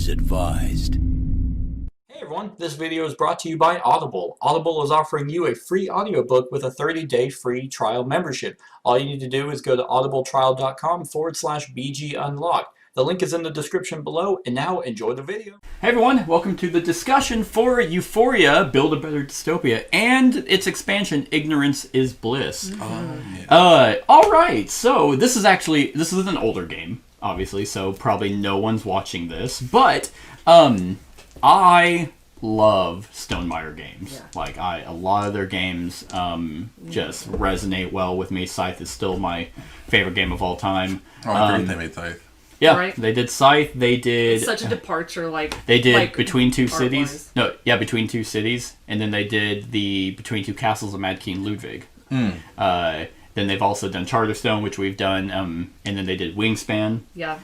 is advised. Hey everyone, this video is brought to you by Audible. Audible is offering you a free audiobook with a 30-day free trial membership. All you need to do is go to audibletrial.com/BGUnlocked. The link is in the description below, and now enjoy the video. Hey everyone, welcome to the discussion for Euphoria, Build a Better Dystopia, and its expansion, Ignorance is Bliss. Alright, so this is an older game, obviously, so probably no one's watching this, but, I love Stonemaier games. Yeah. Like, a lot of their games just resonate well with me. Scythe is still my favorite game of all time. Oh, I agree they made Scythe. Yeah, right? They did Scythe. They did... It's such a departure, They did like Between Two Cities. Wise. No, yeah, Between Two Cities. And then they did the Between Two Castles of Mad King Ludwig. Then they've also done Charterstone, which we've done. And then they did Wingspan. Yeah.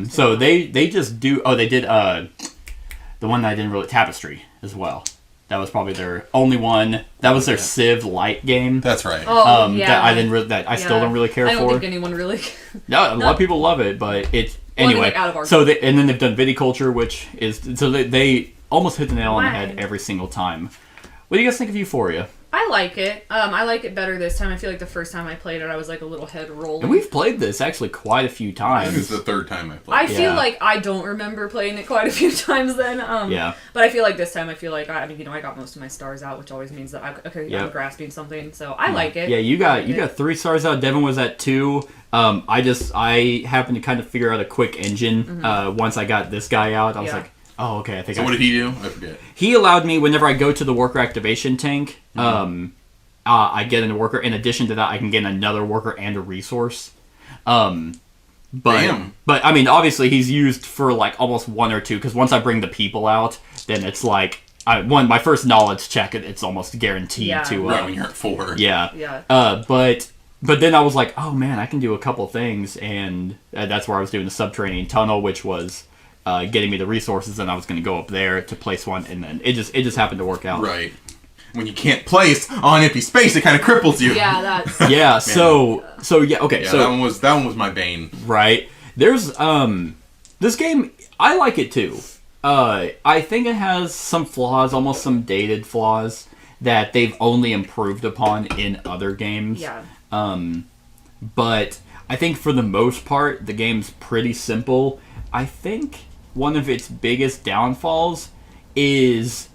So they just do... Oh, they did... the one that I didn't really... Tapestry as well. That was probably their only one. That was their Civ Light game. That's right. Oh, yeah. That I didn't really... That I still don't really care for. I don't think anyone really... No, a lot of people love it, but it's... Anyway, so and then they've done Viticulture, which is... So they almost hit the nail on the head every single time. What do you guys think of Euphoria? I like it. I like it better this time. I feel like the first time I played it, I was like a little head rolling. And we've played this actually quite a few times. I think it's the third time I played it. I feel like I don't remember playing it quite a few times then. Yeah. But I feel like this time, I got most of my stars out, which always means that I'm grasping something. So I like it. Yeah, you got 3 stars out. Devin was at 2. I happened to kind of figure out a quick engine once I got this guy out. I was like, oh, okay. I think. So what did he do? I forget. He allowed me, whenever I go to the worker activation tank, I get a worker. In addition to that, I can get another worker and a resource. But I mean, obviously, he's used for like almost 1 or 2. Because once I bring the people out, then it's like my first knowledge check. It's almost guaranteed to. Right when you're at 4. Yeah. Yeah. But then I was like, oh man, I can do a couple things, and that's where I was doing the subterranean tunnel, which was getting me the resources, and I was going to go up there to place one, and then it just happened to work out. Right. When you can't place on empty space, it kind of cripples you. Yeah, that's... Yeah, so yeah, okay. Yeah, so that one was my bane. Right. There's this game, I like it too. I think it has some flaws, almost some dated flaws that they've only improved upon in other games. Yeah. But I think for the most part, the game's pretty simple. I think one of its biggest downfalls is,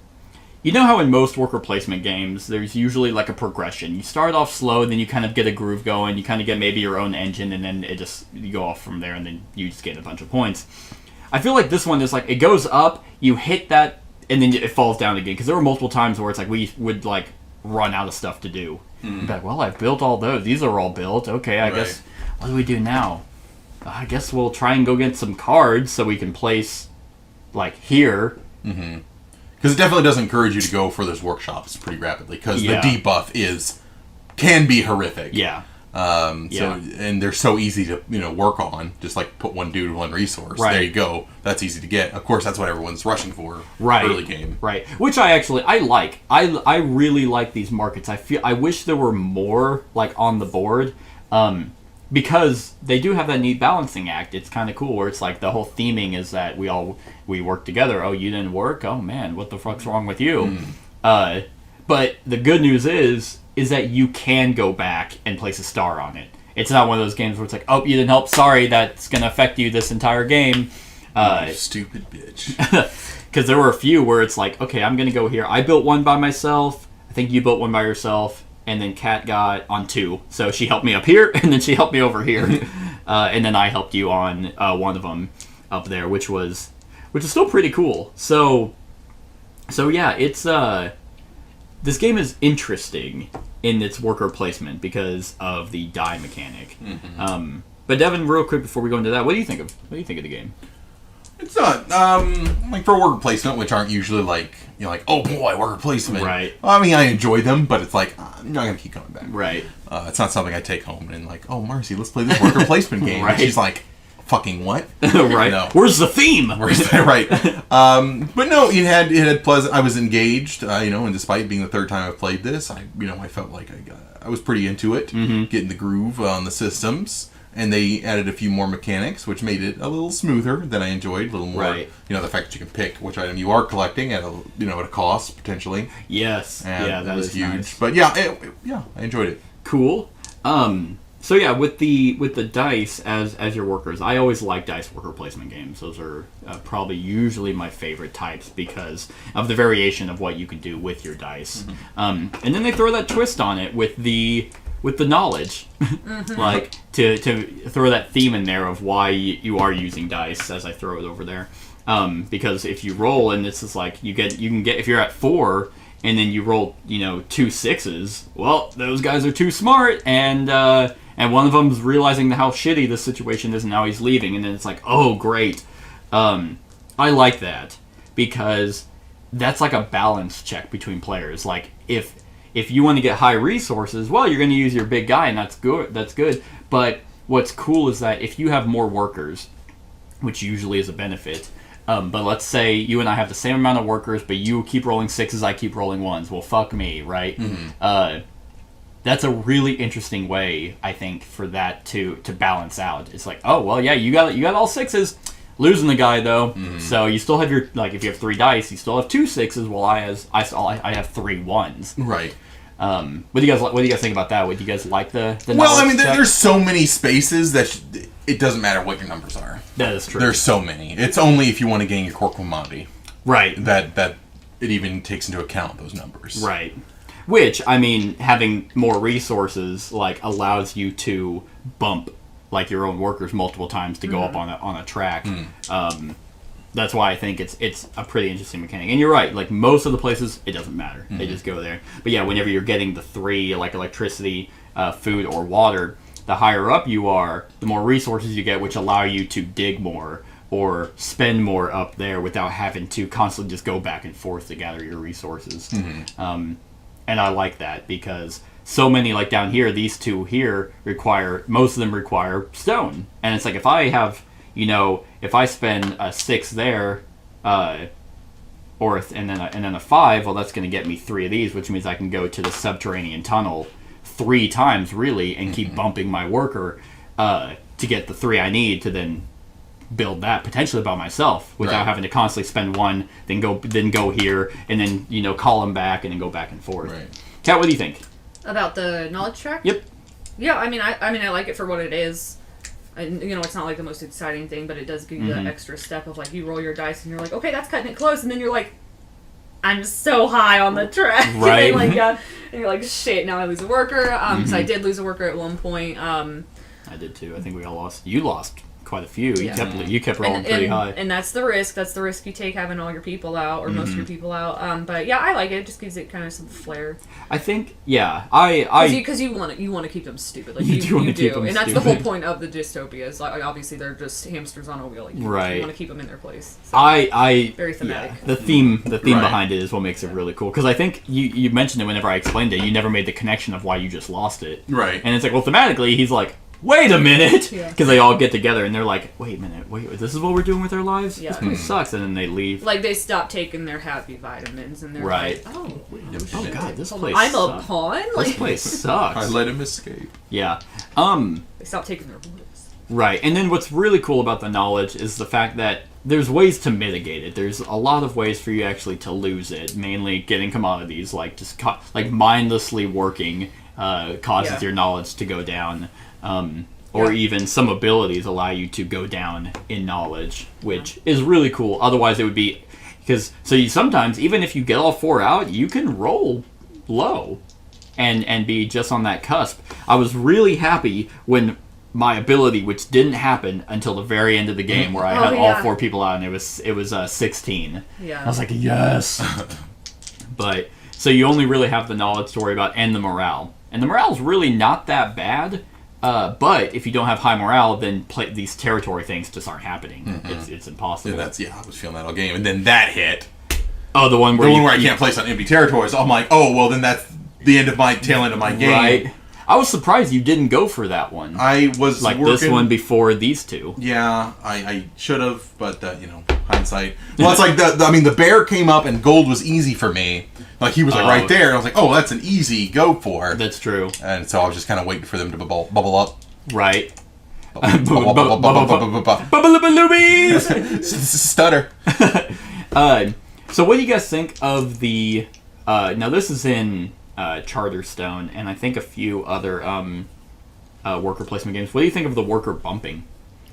you know how in most worker placement games, there's usually like a progression. You start off slow, then you kind of get a groove going, you kind of get maybe your own engine, and then you go off from there, and then you just get a bunch of points. I feel like this one is like, it goes up, you hit that, and then it falls down again. Because there were multiple times where it's like, we would like run out of stuff to do. Like, well, I've built all those. These are all built. Okay, I guess, what do we do now? I guess we'll try and go get some cards so we can place, like, here. Because it definitely does encourage you to go for those workshops pretty rapidly. Because the debuff can be horrific. Yeah. And they're so easy to work on. Just like put one dude, one resource. Right. There you go. That's easy to get. Of course, that's what everyone's rushing for. Right. Early game. Right. Which I like. I really like these markets. I wish there were more like on the board. Because they do have that neat balancing act. It's kind of cool where it's like the whole theming is that we work together. Oh, you didn't work? Oh man, what the fuck's wrong with you? But the good news is that you can go back and place a star on it. It's not one of those games where it's like, oh, you didn't help, sorry, that's going to affect you this entire game. You stupid bitch. Because there were a few where it's like, okay, I'm going to go here. I built one by myself. I think you built one by yourself. And then Kat got on 2. So she helped me up here, and then she helped me over here. And then I helped you on one of them up there, which is still pretty cool. So yeah, it's... This game is interesting in its worker placement because of the die mechanic. But Devin, real quick before we go into that, what do you think of the game? It's not like for worker placement, which aren't usually like oh boy, worker placement. Right. I mean, I enjoy them, but it's like I'm not gonna keep coming back. Right. It's not something I take home and like, oh Marcy, let's play this worker placement game. Right. And she's like, fucking what? Right. No. Where's the theme? Right. But no, it had pleasant. I was engaged. And despite being the third time I've played this, I felt like I was pretty into it, getting the groove on the systems. And they added a few more mechanics, which made it a little smoother than I enjoyed. A little more, right. The fact that you can pick which item you are collecting at a cost potentially. Yes, and that was huge. Nice. But yeah, I enjoyed it. Cool. So yeah, with the dice as your workers, I always like dice worker placement games. Those are probably usually my favorite types because of the variation of what you can do with your dice. Mm-hmm. And then they throw that twist on it with the knowledge, mm-hmm. like to throw that theme in there of why you are using dice. As I throw it over there, because if you roll and this is like you can get if you're at 4. And then you roll, 2 6s. Well, those guys are too smart, and one of them's realizing how shitty the situation is, and now he's leaving. And then it's like, oh, great. I like that because that's like a balance check between players. Like if you want to get high resources, well, you're going to use your big guy, and that's good. That's good. But what's cool is that if you have more workers, which usually is a benefit. But let's say you and I have the same amount of workers, but you keep rolling 6s, I keep rolling 1s. Well, fuck me, right? Mm-hmm. That's a really interesting way, I think, for that to balance out. It's like, oh, well, yeah, you got all 6s. Losing the guy, though. Mm-hmm. So you still have your, like, if you have 3 dice, you still have 2 6s, while I have 3 1s. Right. What do you guys think about that? Would you guys like the well, I mean, there's so many spaces that it doesn't matter what your numbers are. That is true. There's so many. It's only if you want to gain your core commodity, right? That it even takes into account those numbers, right? Which, I mean, having more resources like allows you to bump like your own workers multiple times to go up on a track. That's why I think it's a pretty interesting mechanic. And you're right, like most of the places, it doesn't matter. Mm-hmm. They just go there. But yeah, whenever you're getting the 3, like electricity, food, or water, the higher up you are, the more resources you get, which allow you to dig more or spend more up there without having to constantly just go back and forth to gather your resources. Mm-hmm. And I like that because so many, like down here, these 2 here most of them require stone. And it's like if I have... if I spend a 6 there, and then a 5, well, that's going to get me 3 of these, which means I can go to the subterranean tunnel 3 times, really, and keep bumping my worker to get the 3 I need to then build that potentially by myself without having to constantly spend 1, then go here, and then call them back and then go back and forth. Right. Kat, what do you think about the knowledge track? Yep. Yeah, I mean, I like it for what it is. And, it's not like the most exciting thing, but it does give you that extra step of, like, you roll your dice and you're like, okay, that's cutting it close. And then you're like, I'm so high on the track. Right. and you're like, shit, now I lose a worker. So I did lose a worker at one point. I did too. I think we all lost. You lost quite a few. You kept rolling pretty high. And that's the risk. That's the risk you take having all your people out or most of your people out. But yeah, I like it. It just gives it kind of some flair. I think, yeah, because you want to keep them stupid. Like you do, and that's the whole point of the dystopia. Is like obviously they're just hamsters on a wheel. Like, right. You want to keep them in their place. So, very thematic. Yeah, the theme behind it is what makes it really cool. Because I think you mentioned it whenever I explained it. You never made the connection of why you just lost it. Right. And it's like, well, thematically, he's like, wait a minute! Because they all get together and they're like, wait a minute, this is what we're doing with our lives? Yeah. This place sucks. And then they leave. Like, they stop taking their happy vitamins and they're like, oh God, this place I'm sucks. a pawn? This place sucks. I let him escape. Yeah. They stop taking their bullets. Right. And then what's really cool about the knowledge is the fact that there's ways to mitigate it. There's a lot of ways for you actually to lose it. Mainly getting commodities, like just mindlessly working causes your knowledge to go down. Or even some abilities allow you to go down in knowledge, which is really cool. Otherwise, it would be... sometimes, even if you get all 4 out, you can roll low and be just on that cusp. I was really happy when my ability, which didn't happen until the very end of the game, where I had all 4 people out, and it was 16. Yeah. I was like, yes! But, so you only really have the knowledge to worry about, and the morale. And the morale's really not that bad. But if you don't have high morale, then these territory things just aren't happening. Mm-hmm. It's impossible. Yeah, I was feeling that all game, and then that hit. Oh, the one where I can't place on empty territories. I'm like, oh well, then that's the tail end of my game. Right. I was surprised you didn't go for that one. I was this one before these 2. Yeah, I should have, but hindsight. Well, it's like the bear came up and gold was easy for me. Like he was right there, and I was like, oh, that's an easy go for. That's true. And so I was just kind of waiting for them to bubble up. Right. Stutter. So what do you guys think of the... now this is in Charterstone, and I think a few other worker placement games. What do you think of the worker bumping?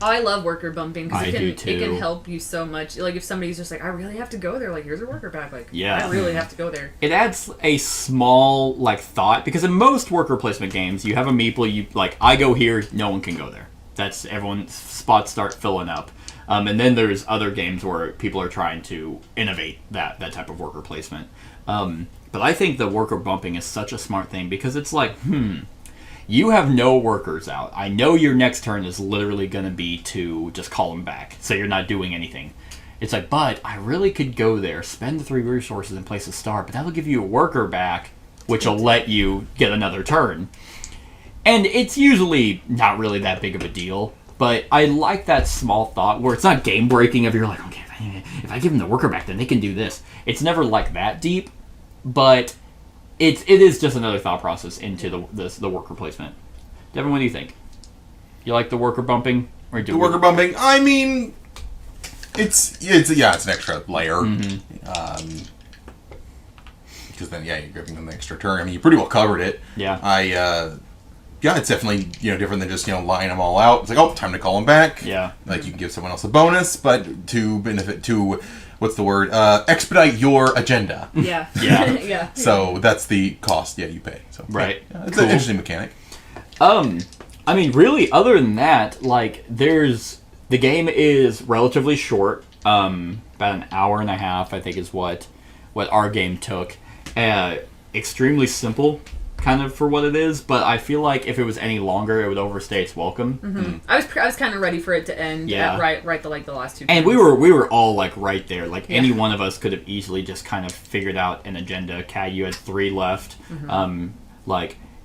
Oh, I love worker bumping because do too. it can help you so much. Like if somebody's just like, I really have to go there. Like here's a worker bag. Like Yeah. I really have to go there. It adds a small thought, because in most worker placement games, you have a meeple. You I go here, no one can go there. That's everyone's spots start filling up. And then there's other games where people are trying to innovate that type of worker placement. But I think the worker bumping is such a smart thing because it's you have no workers out. I know your next turn is literally going to be to just call them back, so you're not doing anything. It's but I really could go there, spend the 3 resources and place a star, but that'll give you a worker back, which will let you get another turn. And it's usually not really that big of a deal, but I like that small thought where it's not game breaking if you're like, okay, if I give them the worker back, then they can do this. It's never like that deep, but it is just another thought process into the worker placement. Devin, what do you think? You like the worker bumping? Or The worker bumping, I mean, it's an extra layer. Because then, you're giving them an extra turn. I mean, you pretty well covered it. Yeah. It's definitely, different than just, line them all out. It's time to call them back. Yeah. You can give someone else a bonus, but to benefit, what's the word? Expedite your agenda. Yeah. Yeah. Yeah. So that's the cost, you pay. So Right. it's Cool. an interesting mechanic. I mean, really, other than that, the game is relatively short. About an hour and a half, I think, is what our game took. Extremely simple, kind of for what it is. But I feel like if it was any longer, it would overstay its welcome. Mm-hmm. I was kind of ready for it to end. Yeah. Right. The last 2. And we were all right there. Any one of us could have easily just kind of figured out an agenda. Kat, you had 3 left.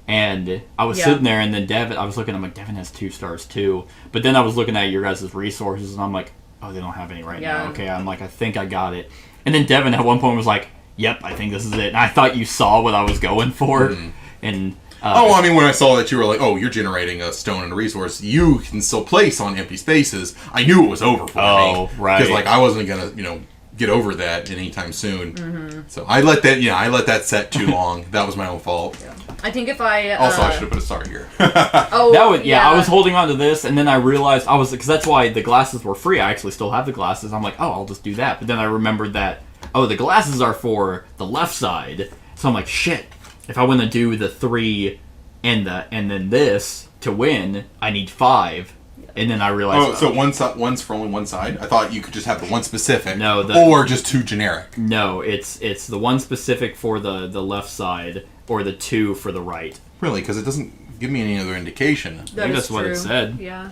And I was sitting there, and then Devin, I was looking, I'm like, Devin has 2 stars too. But then I was looking at your guys' resources, and I'm like, oh, they don't have any right now. Okay, I'm like, I think I got it. And then Devin at one point was like, yep, I think this is it. And I thought you saw what I was going for. And I mean, when I saw that you were like, oh, you're generating a stone and a resource, you can still place on empty spaces. I knew it was over for me. Oh, right. Because I wasn't gonna, get over that anytime soon. So I let that set too long. That was my own fault. Yeah. I think if I also I should have put a star here. I was holding on to this, and then I realized because that's why the glasses were free. I actually still have the glasses. I'm like, oh, I'll just do that. But then I remembered that the glasses are for the left side. So I'm like, shit. If I want to do the 3 and then this to win, I need 5. And then I realized... so one's for only one side? I thought you could just have the one specific. No, or just 2 generic. No, it's the one specific for the left side, or the 2 for the right. Really? Because it doesn't give me any other indication. I think that's what it said. Yeah.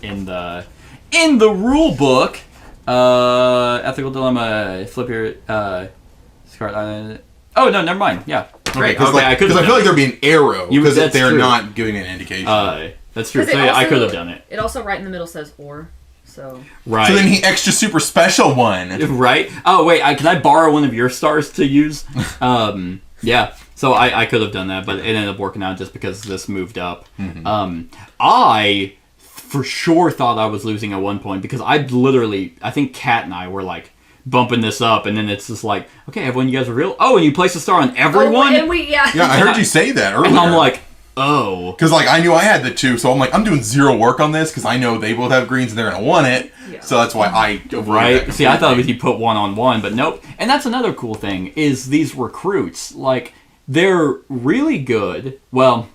In the rule book, ethical dilemma, flip your... oh, no, never mind. Yeah. Great. Because I feel like there'd be an arrow, because they're not giving an indication. That's true. So I could have done it. It also right in the middle says or, so. Right. So then he extra super special one. Right. Oh wait, can I borrow one of your stars to use? Yeah. So I could have done that, but it ended up working out just because this moved up. I for sure thought I was losing at one point because I think Kat and I were bumping this up, and then it's just okay, everyone, you guys are real. Oh, and you place a star on everyone. Oh, and I heard you say that earlier. And I'm like, oh. Because, I knew I had the 2, so I'm I'm doing 0 work on this, because I know they both have greens and they're going to want it. Yeah. So that's why I... Right. See, I thought it was you put 1 on 1, but nope. And that's another cool thing, is these recruits. They're really good. Well,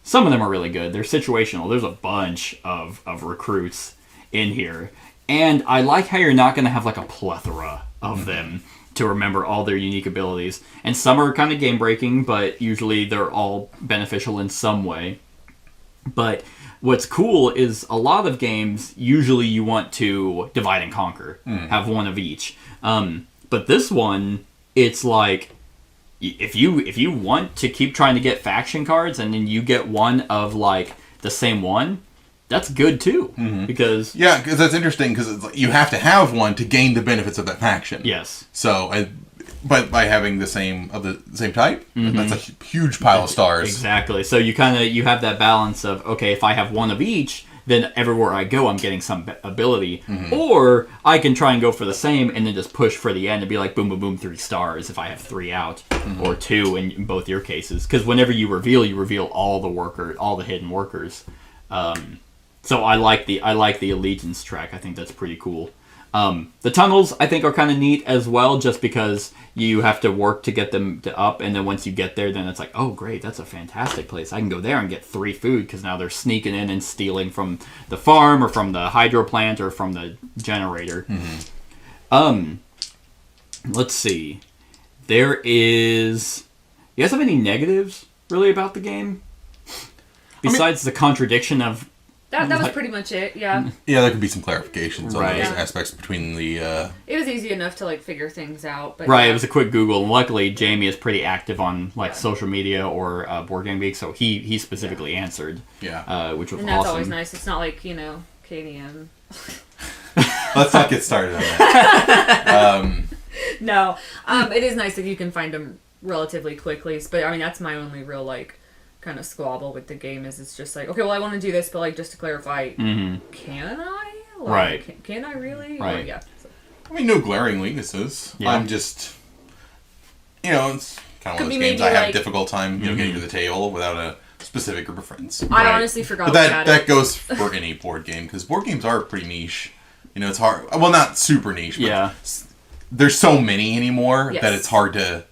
some of them are really good. They're situational. There's a bunch of recruits in here. And I like how you're not going to have, a plethora of them to remember all their unique abilities. And some are kind of game-breaking, but usually they're all beneficial in some way. But what's cool is a lot of games, usually you want to divide and conquer, have one of each. But this one, it's if you want to keep trying to get faction cards and then you get one of, the same one, that's good too, because because that's interesting, because you have to have one to gain the benefits of that faction. Yes. So, but by having the same type, that's a huge pile of stars. Exactly. So you have that balance of, okay, if I have one of each, then everywhere I go, I'm getting some ability. Or I can try and go for the same and then just push for the end and be like, boom, boom, boom, 3 stars if I have 3 out, or 2 in both your cases. Because whenever you reveal all the hidden workers. So I like the allegiance track. I think that's pretty cool. The tunnels, I think, are kind of neat as well, just because you have to work to get them up, and then once you get there, then it's like, oh, great, that's a fantastic place. I can go there and get 3 food, because now they're sneaking in and stealing from the farm, or from the hydro plant, or from the generator. Let's see. There is... You guys have any negatives, really, about the game? Besides the contradiction of... That was pretty much it, yeah. Yeah, there could be some clarifications on Right. those aspects between the... It was easy enough to, like, figure things out. But Right, yeah. it was a quick Google, and luckily Jamie is pretty active on social media or Board Game Geek, so he specifically answered, which was And that's awesome. always nice. It's not like, KDM. Let's not get started on that. No. It is nice that you can find them relatively quickly. But, I mean, that's my only real, like, kind of squabble with the game is it's just like, okay, well, I want to do this, but, like, just to clarify, can I? Like, Right. Can I really? Right. Or, yeah. So. I mean, no glaring weaknesses. Yeah. I'm just... it's kind of Could one of be those games maybe, I have like- a difficult time, getting to the table without a specific group of friends. Right. I honestly forgot But we that had that it. goes for any board game, because board games are pretty niche. It's hard... Well, not super niche, but Yeah. there's so many anymore Yes. that it's hard to...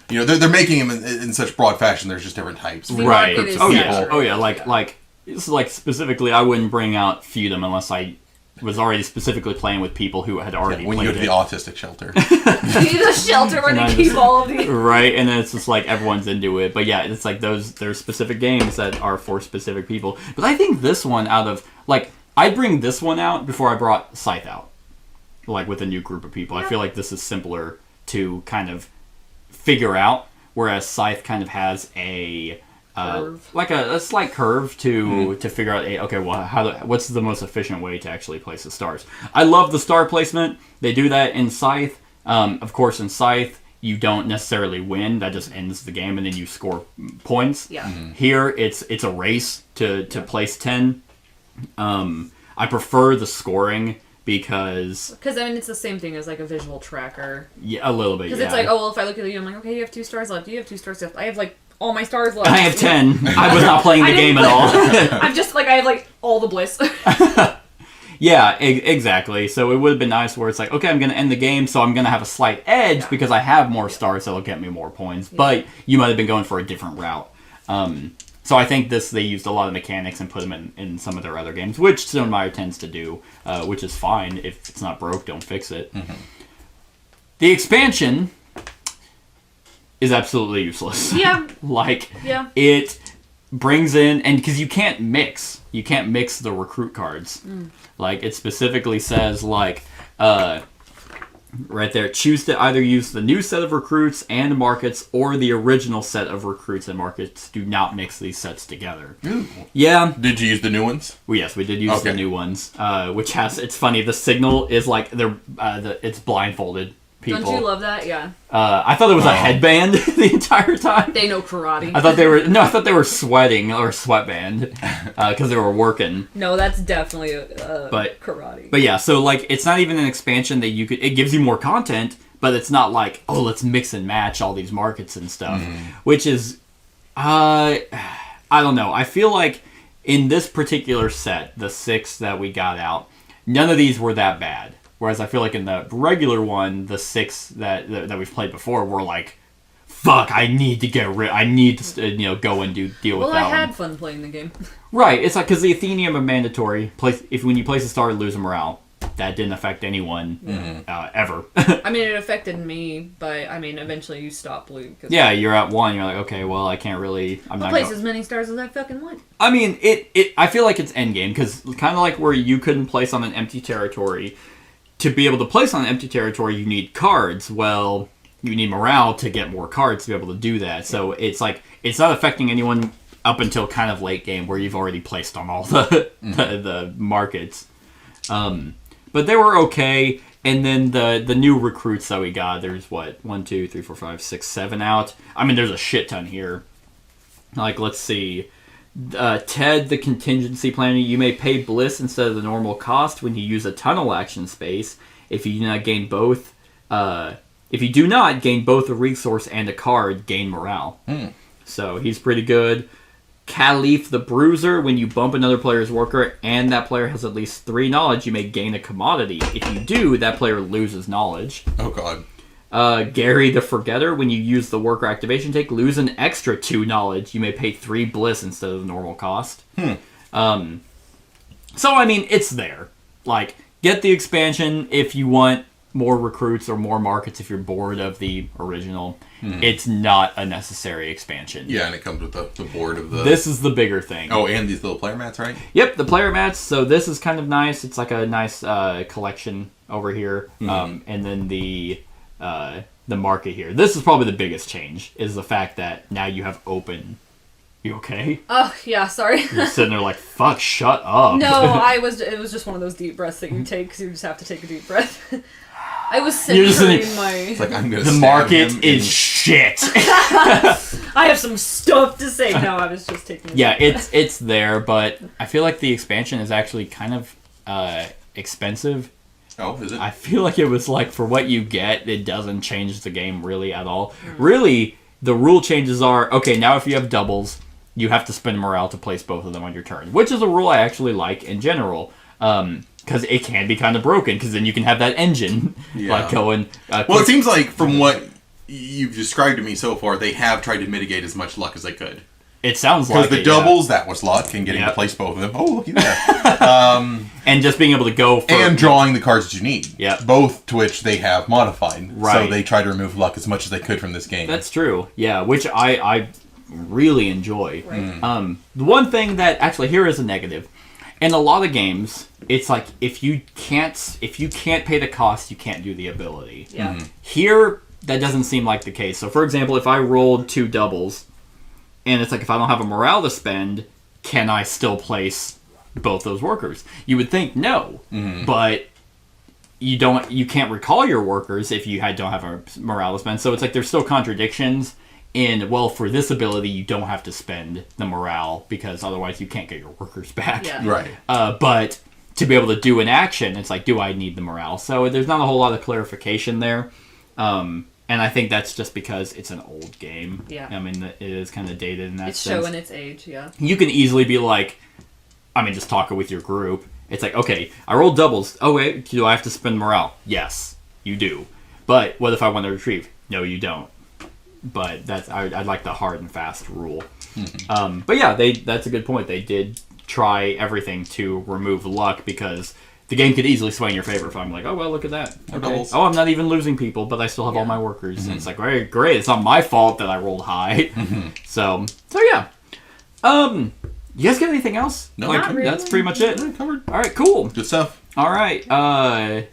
they're making them in such broad fashion, there's just different types. The Right. market is Oh, yeah. saturated. Oh, yeah. Like it's like specifically, I wouldn't bring out Feudum unless I was already specifically playing with people who had already When you played go to the it. autistic shelter. You need a shelter where And they I keep just- all of these. Right, and then it's just like everyone's into it. But yeah, it's like there's specific games that are for specific people. But I think this one I'd bring this one out before I brought Scythe out. Like with a new group of people. I feel like this is simpler to kind of figure out, whereas Scythe kind of has a Curve. like a slight curve to figure out what's the most efficient way to actually place the stars. I love the star placement. They do that in Scythe. Of course, in Scythe, you don't necessarily win. That just ends the game, and then you score points. Yeah. Here, it's a race to place 10. I prefer the scoring because Because, I mean, it's the same thing as, like, a visual tracker. a little bit. Because Yeah. it's like, oh, well, if I look at you, I'm like, okay, you have 2 stars left. You have 2 stars left. I have, like, all my stars left. I have 10. I was not playing the I game didn't at all. I'm just, like, I have, like, all the bliss. Yeah, exactly. So it would have been nice where it's like, okay, I'm going to end the game, so I'm going to have a slight edge because I have more stars that'll get me more points. But you might have been going for a different route. So I think they used a lot of mechanics and put them in some of their other games, which Stone Meyer tends to do, which is fine. If it's not broke, don't fix it. The expansion is absolutely useless. Yeah. Yeah. It brings in, and because you can't mix the recruit cards. Like, it specifically says, like, right there, choose to either use the new set of recruits and markets or the original set of recruits and markets. Do not mix these sets together. Ooh. Yeah. Did you use the new ones? Well, yes, we did use the Okay. new ones, which it's funny, the signal is like, it's blindfolded people. Don't you love that? Yeah. I thought it was a headband the entire time. They know karate. I thought they were sweating or sweatband because they were working. No, that's definitely But- karate. But yeah, so like it's not even an expansion that it gives you more content, but it's not like, oh, let's mix and match all these markets and stuff, which is I don't know. I feel like in this particular set, the 6 that we got out, none of these were that bad. Whereas I feel like in the regular one, the 6 that we've played before were like, fuck, I need to get rid. I need to go and deal with Well, that I had one. fun playing the game. Right, it's like because the Athenium are mandatory. When you place a star, lose a morale. That didn't affect anyone ever. I mean, it affected me, but I mean, eventually you stop blue. Cause Yeah, you're at 1. You're like, okay, well, I can't really. I'm I'll not. place Go- as many stars as I fucking want. I mean, it. I feel like it's endgame because kind of like where you couldn't place on an empty territory. To be able to place on an empty territory, you need cards. Well, you need morale to get more cards to be able to do that. So it's like it's not affecting anyone up until kind of late game where you've already placed on all the markets. But they were okay. And then the new recruits that we got, there's 1, 2, 3, 4, 5, 6, 7 out. I mean, there's a shit ton here. Like, let's see. Ted, the contingency planner, you may pay bliss instead of the normal cost when you use a tunnel action space. If you do not gain both a resource and a card, gain morale. So he's pretty good. Caliph the Bruiser, when you bump another player's worker and that player has at least 3 knowledge, you may gain a commodity. If you do, that player loses knowledge. Oh god. Gary the Forgetter, when you use the worker activation take, lose an extra 2 knowledge. You may pay 3 bliss instead of the normal cost. So, I mean, it's there. Like, get the expansion if you want more recruits or more markets if you're bored of the original. It's not a necessary expansion. Yeah, and it comes with the board of the... This is the bigger thing. Oh, and these little player mats, right? Yep, the player mats. So this is kind of nice. It's like a nice collection over here. And then the market here. This is probably the biggest change, is the fact that now you have open. You okay? Oh, yeah, sorry. You're sitting there like, fuck, shut up. No, it was just one of those deep breaths that you take, because you just have to take a deep breath. I was You're just centering my... It's like, I'm gonna The stab market him is in- shit. I have some stuff to say. No, I was just taking a Yeah, deep breath. it's there, but I feel like the expansion is actually kind of expensive. Oh, is it? I feel like it was like, for what you get, it doesn't change the game really at all. Really, the rule changes are, okay, now if you have doubles, you have to spend morale to place both of them on your turn, which is a rule I actually like in general. Because it can be kind of broken, because then you can have that engine like going. Well, it seems like from what you've described to me so far, they have tried to mitigate as much luck as they could. It sounds like Because the doubles, that was luck, and getting to place both of them. Oh, looky there. and just being able to go for And drawing the cards that you need. Yeah. Both to which they have modified. Right. So they try to remove luck as much as they could from this game. That's true. Yeah, which I really enjoy. Right. The one thing that actually here is a negative. In a lot of games, it's like if you can't pay the cost, you can't do the ability. Yeah. Here, that doesn't seem like the case. So, for example, if I rolled 2 doubles, and it's like, if I don't have a morale to spend, can I still place both those workers? You would think no, but you can't recall your workers if you don't have a morale to spend. So it's like there's still contradictions. And, well, for this ability, you don't have to spend the morale, because otherwise you can't get your workers back. Yeah. Right. But to be able to do an action, it's like, do I need the morale? So there's not a whole lot of clarification there. And I think that's just because it's an old game. Yeah. I mean, it is kind of dated in that It's sense. showing its age, yeah. You can easily be like, just talk with your group. It's like, okay, I rolled doubles. Oh, wait, do I have to spend morale? Yes, you do. But what if I want to retrieve? No, you don't. But I'd like the hard and fast rule. But yeah, that's a good point. They did try everything to remove luck, because the game could easily sway in your favor if I'm like, oh, well, look at that. Okay. Oh, I'm not even losing people, but I still have all my workers. And it's like, great. It's not my fault that I rolled high. So yeah. You guys got anything else? No, Like, not really. that's pretty much it. Covered. All right, cool. Good stuff. All right.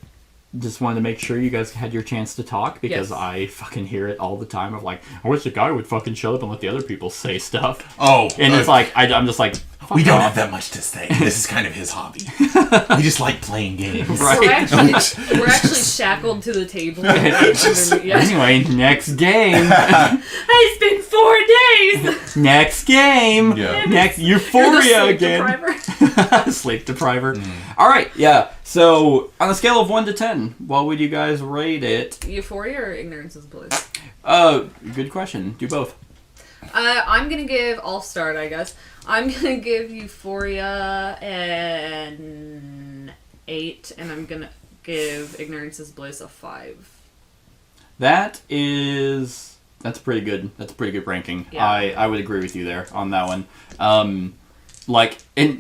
Just wanted to make sure you guys had your chance to talk, because Yes. I fucking hear it all the time of like, I wish the guy would fucking shut up and let the other people say stuff. Oh. And it's like, I'm just like, fuck we don't off. have that much to say. This is kind of his hobby. We just like playing games. Right. We're actually shackled to the table. Yeah. Anyway, next game. It's been 4 days! Next game. Yeah. Next You're the Euphoria sleep again. depriver. Sleep depriver. All right, yeah. So on a scale of 1 to 10, what would you guys rate it? Euphoria or Ignorance is Bliss? Good question. Do both. I'm gonna give... I'll start, I guess. I'm gonna give Euphoria an 8, and I'm gonna give Ignorance is Bliss a 5. That's pretty good. That's a pretty good ranking. Yeah. I would agree with you there on that one. And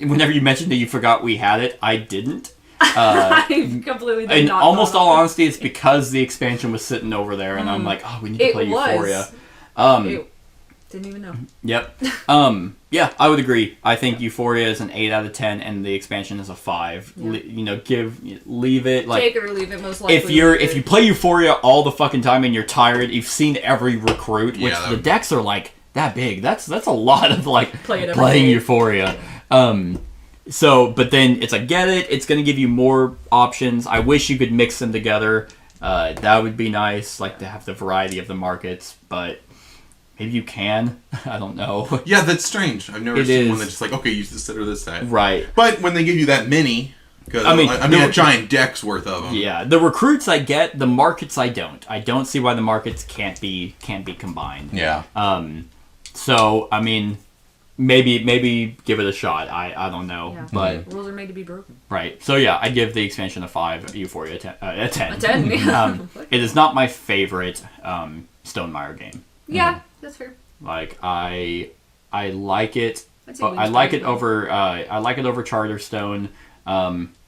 whenever you mentioned that you forgot we had it, I didn't. I completely did In not almost thought all of it. honesty, it's because the expansion was sitting over there, and I'm like, oh, we need to It play was. Euphoria. Didn't even know. Yep. Yeah, I would agree. I think Euphoria is an 8 out of 10, and the expansion is a 5. Yeah. Leave it like. Take it or leave it, most likely. If you play Euphoria all the fucking time and you're tired, you've seen every recruit, which Yeah, the decks are like that big. That's a lot of like Play it every playing day. Euphoria. But then it's like, get it. It's going to give you more options. I wish you could mix them together. That would be nice, like to have the variety of the markets. But maybe you can. I don't know. Yeah, that's strange. I've never It seen is. one that's just like, okay, use this set or this set. Right. But when they give you that mini, because I mean, a giant deck's worth of them. Yeah, the recruits I get, the markets I don't. I don't see why the markets can't be combined. Yeah. So I mean, maybe give it a shot. I don't know, Yeah. but Rules are made to be broken. right. So yeah, I give the expansion a 5, Euphoria a 10. A 10, yeah. It is not my favorite Stonemaier game. Yeah, that's fair. Like I like it. I'd say I like it Wingspan. over Charterstone.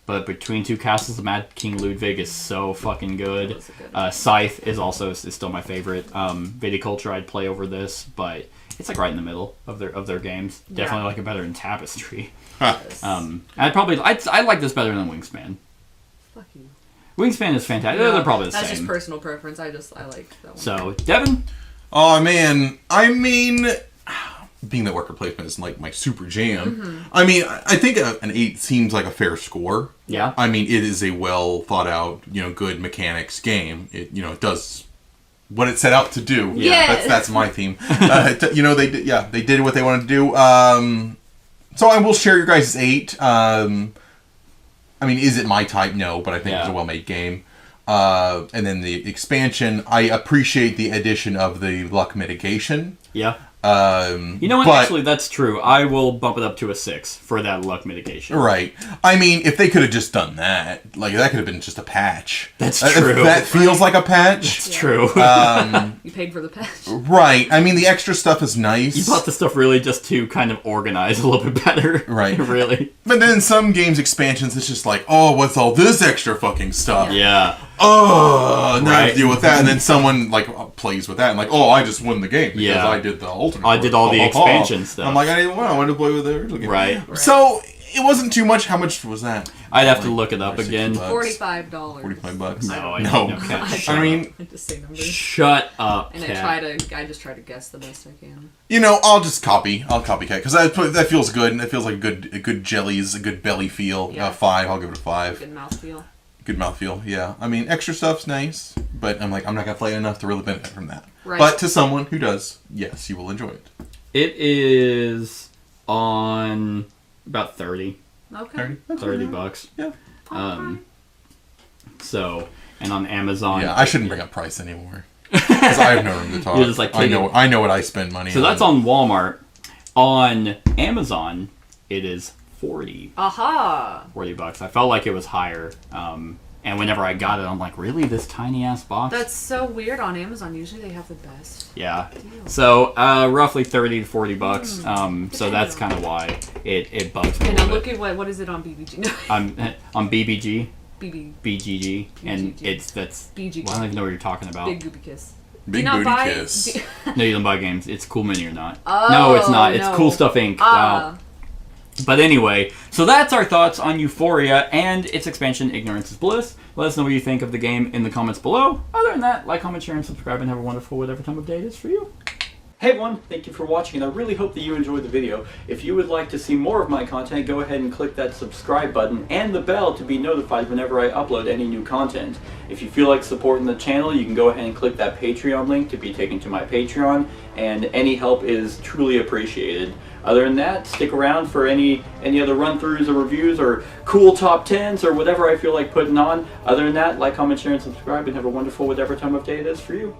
But Between Two Castles, the Mad King Ludwig is so fucking good. That's a good Scythe is still my favorite. Viticulture I'd play over this, but it's like right in the middle of their games. Definitely like it better than Tapestry. Yes. I like this better than Wingspan. Fuck you. Wingspan is fantastic. No, They're probably the that's same. just personal preference. I like that one. So Devin, Oh man, I mean, being that worker placement is like my super jam. I mean, I think an 8 seems like a fair score. yeah, I mean, it is a well thought out, good mechanics game. It does what it set out to do. Yeah. That's my theme. They did what they wanted to do. So I will share your guys' 8. I mean, is it my type? No, but I think it's a well made game. And then the expansion, I appreciate the addition of the luck mitigation. yeah. You know what? Actually, that's true. I will bump it up to a 6 for that luck mitigation. Right. I mean, if they could have just done that, like that could have been just a patch. That's If true. that feels like a patch. It's true. You paid for the patch. Right. I mean, the extra stuff is nice. You bought the stuff really just to kind of organize a little bit better. Right. Really. But then some games expansions, it's just like, oh, what's all this extra fucking stuff? Yeah. Oh, now I have Right. to deal with that. And then someone like plays with that and like, oh, I just won the game because Yeah. I did the alternate. I did all the expansion stuff. I'm like, I didn't want. I wanted to play with the original game. Right. So it wasn't too much. How much was that? I'd have to look it up $60 again. $45. $45. No, I No. don't know. Cash. I mean, I just say numbers. Shut up, And Kat. I just try to guess the best I can. I'll just copy. I'll copycat because that feels good. And it feels like a good jellies, a good belly feel. Yeah. 5. I'll give it a 5. Good mouthfeel. Good mouthfeel. Yeah. I mean, extra stuff's nice, but I'm like, I'm not gonna play enough to really benefit from that. Right. But to someone who does, yes, you will enjoy it. It is on about 30 Okay. bucks. Yeah. So, and on Amazon. Yeah. I shouldn't bring up price anymore because I have no room to talk. You're just like I kidding. know what I spend money. So that's on Walmart. On Amazon, it is 40 Aha! bucks. I felt like it was higher. And whenever I got it, I'm like, really, this tiny ass box? That's so weird on Amazon. Usually they have the best. Yeah. So roughly 30 to 40 bucks. So that's kind of why it bugs me. And a now little look bit. at what is it on BBG? No, On BBG, BB. BGG, and BGG. that's. BGG. Well, I don't even know what you're talking about. Big Goopy Kiss. Big Do not booty buy- kiss. No, you don't buy games. It's Cool Mini or not. Oh, no, it's not. It's no. Cool Stuff Inc. Wow. But anyway, so that's our thoughts on Euphoria and its expansion, Ignorance is Bliss. Let us know what you think of the game in the comments below. Other than that, like, comment, share, and subscribe, and have a wonderful whatever time of day it is for you. Hey everyone, thank you for watching, and I really hope that you enjoyed the video. If you would like to see more of my content, go ahead and click that subscribe button and the bell to be notified whenever I upload any new content. If you feel like supporting the channel, you can go ahead and click that Patreon link to be taken to my Patreon, and any help is truly appreciated. Other than that, stick around for any other run-throughs or reviews or cool top 10s or whatever I feel like putting on. Other than that, like, comment, share, and subscribe, and have a wonderful whatever time of day it is for you.